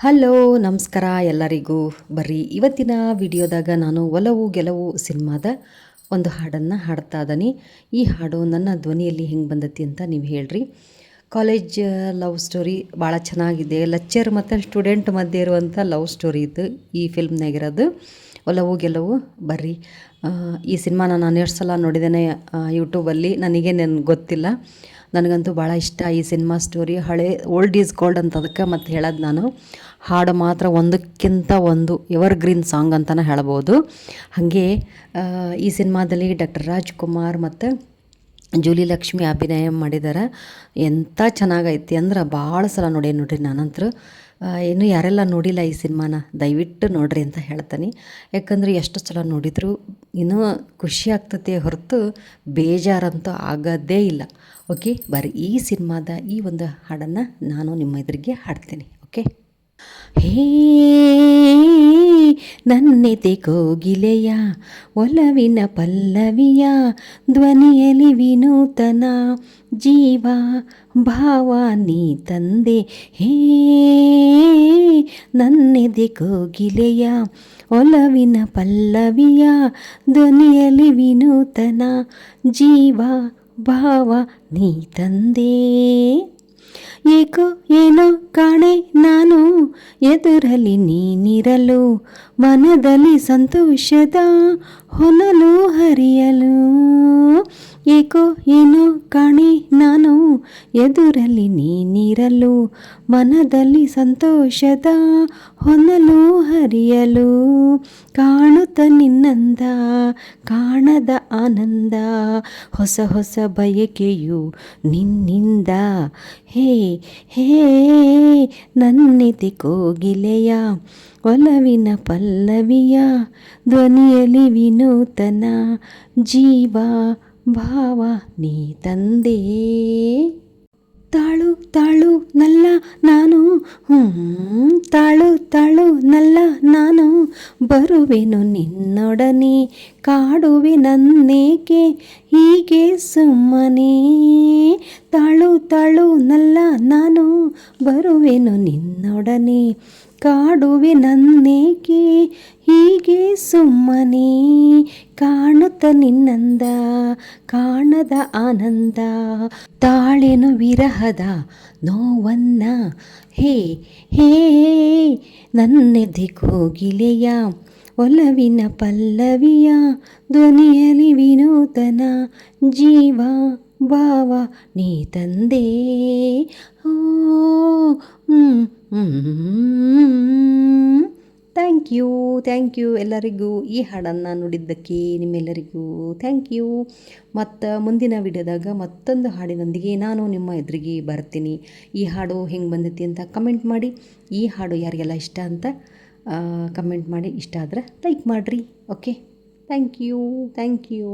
Hello ನಮಸ್ಕಾರ ಎಲ್ಲರಿಗೂ. ಬರ್ರಿ ಇವತ್ತಿನ ವಿಡಿಯೋದಾಗ ನಾನು ಒಲವು ಗೆಲುವು ಸಿನಿಮಾದ ಒಂದು ಹಾಡನ್ನು ಹಾಡ್ತಾ ಇದ್ದೀನಿ. ಈ ಹಾಡು ನನ್ನ ಧ್ವನಿಯಲ್ಲಿ ಹೆಂಗೆ ಬಂದತಿ ಅಂತ ನೀವು ಹೇಳ್ರಿ. ಕಾಲೇಜ್ ಲವ್ ಸ್ಟೋರಿ ಭಾಳ ಚೆನ್ನಾಗಿದೆ. ಲೆಕ್ಚರ್ ಮತ್ತು ಸ್ಟೂಡೆಂಟ್ ಮಧ್ಯೆ ಇರುವಂಥ ಲವ್ ಸ್ಟೋರಿ ಇದು ಈ ಫಿಲ್ಮ್ನಾಗಿರೋದು. ಒಲವು ಗೆಲುವು. ಬರ್ರಿ ಈ ಸಿನಿಮಾನ ನಾನು ಎಷ್ಟು ಸಲ ನೋಡಿದ್ದೇನೆ ಯೂಟ್ಯೂಬಲ್ಲಿ, ನನಗೇನೇನು ಗೊತ್ತಿಲ್ಲ. ನನಗಂತೂ ಭಾಳ ಇಷ್ಟ ಈ ಸಿನಿಮಾ ಸ್ಟೋರಿ. ಹಳೆ ಓಲ್ಡ್ ಈಸ್ ಗೋಲ್ಡ್ ಅಂತ ಅದಕ್ಕೆ ಮತ್ತು ಹೇಳೋದು ನಾನು. ಹಾಡು ಮಾತ್ರ ಒಂದಕ್ಕಿಂತ ಒಂದು ಎವರ್ಗ್ರೀನ್ ಸಾಂಗ್ ಅಂತಲೇ ಹೇಳ್ಬೋದು. ಹಾಗೆ ಈ ಸಿನಿಮಾದಲ್ಲಿ ಡಾಕ್ಟರ್ ರಾಜ್ಕುಮಾರ್ ಮತ್ತು ಜೂಲಿ ಲಕ್ಷ್ಮಿ ಅಭಿನಯ ಮಾಡಿದ್ದಾರೆ. ಎಂಥ ಚೆನ್ನಾಗೈತಿ ಅಂದ್ರೆ ಭಾಳ ಸಲ ನೋಡ್ರಿ ನಾನಂತರೂ. ಇನ್ನೂ ಯಾರೆಲ್ಲ ನೋಡಿಲ್ಲ ಈ ಸಿನಿಮಾನ ದಯವಿಟ್ಟು ನೋಡ್ರಿ ಅಂತ ಹೇಳ್ತೀನಿ. ಯಾಕಂದರೆ ಎಷ್ಟು ಸಲ ನೋಡಿದರೂ ಇನ್ನೂ ಖುಷಿ ಆಗ್ತತೆ ಹೊರತು ಬೇಜಾರಂತೂ ಆಗೋದೇ ಇಲ್ಲ. ಓಕೆ, ಬರ್ರಿ ಈ ಸಿನಿಮಾದ ಈ ಒಂದು ಹಾಡನ್ನು ನಾನು ನಿಮ್ಮ ಎದುರಿಗೆ ಹಾಡ್ತೀನಿ. ಓಕೆ. ಹೇ ನನ್ನೆದೆ ಕೋಗಿಲೆಯ ಒಲವಿನ ಪಲ್ಲವಿಯ ಧ್ವನಿಯಲಿ ವಿನೂತನ ಜೀವ ಭಾವ ನೀ ತಂದೆ. ಹೇ ನನ್ನೆದೆ ಕೋಗಿಲೆಯ ಒಲವಿನ ಪಲ್ಲವಿಯ ಧ್ವನಿಯಲಿ ವಿನೂತನ ಜೀವ ಭಾವ ನೀ ತಂದೆ. ಏಕೋ ಏನೋ ಕಾಣೆ ನಾನು ಎದುರಲ್ಲಿ ನೀನಿರಲು, ಮನದಲ್ಲಿ ಸಂತೋಷದ ಹೊನಲು ಹರಿಯಲು. ಏಕೋ ಏನೋ ಕಾಣೆ ನಾನು ಎದುರಲ್ಲಿ ನೀನಿರಲು, ಮನದಲ್ಲಿ ಸಂತೋಷದ ಹೊನಲು ಹರಿಯಲು. ಕಾಣುತ್ತ ನಿನ್ನಂದ ಕಾಣದ ಆನಂದ, ಹೊಸ ಹೊಸ ಬಯಕೆಯು ನಿನ್ನಿಂದ. ಹೇ ಹೇ ನನ್ನೆದೆ ಕೋಗಿಲೆಯ ಒಲವಿನ ಪಲ್ಲವಿಯ ಧ್ವನಿಯಲಿ ವಿನೂತನ ಜೀವ ಭಾವ ನೀ ತಂದೆ. ತಾಳು ತಾಳು ನಲ್ಲ ನಾನು, ತಾಳು ತಾಳು ನಲ್ಲ ನಾನು, ಬರುವೆನು ನಿನ್ನೊಡನೆ ಕಾಡುವೆ ನನ್ನೇಕೆ ಹೀಗೆ ಸುಮ್ಮನೆ. ತಾಳು ತಾಳು ನಲ್ಲ ನಾನು, ಬರುವೆನು ನಿನ್ನೊಡನೆ ಕಾಡುವೆ ನನ್ನೇಕೆ ಹೀಗೆ ಸುಮ್ಮನೆ. ಕಾಣುತ್ತ ನಿನ್ನಂದ ಕಾಣದ ಆನಂದ, ತಾಳೆನು ವಿರಹದ ನೋವನ್ನ. ಹೇ ಹೇ ನನ್ನೆದೆ ಕೋಗಿಲೆಯ ಒಲವಿನ ಪಲ್ಲವಿಯ ಧ್ವನಿಯಲಿ ವಿನೂತನ ಜೀವ ಭಾವ ನೀ ತಂದೆ. ಓ ಥ್ಯಾಂಕ್ ಯು ಎಲ್ಲರಿಗೂ ಈ ಹಾಡನ್ನು ನೋಡಿದ್ದಕ್ಕೆ ನಿಮ್ಮೆಲ್ಲರಿಗೂ ಥ್ಯಾಂಕ್ ಯು. ಮತ್ತು ಮುಂದಿನ ವಿಡಿಯೋದಾಗ ಮತ್ತೊಂದು ಹಾಡಿನೊಂದಿಗೆ ನಾನು ನಿಮ್ಮ ಎದುರಿಗೆ ಬರ್ತೀನಿ. ಈ ಹಾಡು ಹೆಂಗೆ ಬಂದೈತಿ ಅಂತ ಕಮೆಂಟ್ ಮಾಡಿ. ಈ ಹಾಡು ಯಾರಿಗೆಲ್ಲ ಇಷ್ಟ ಅಂತ ಕಮೆಂಟ್ ಮಾಡಿ. ಇಷ್ಟ ಆದರೆ ಲೈಕ್ ಮಾಡಿರಿ. Okay, thank you.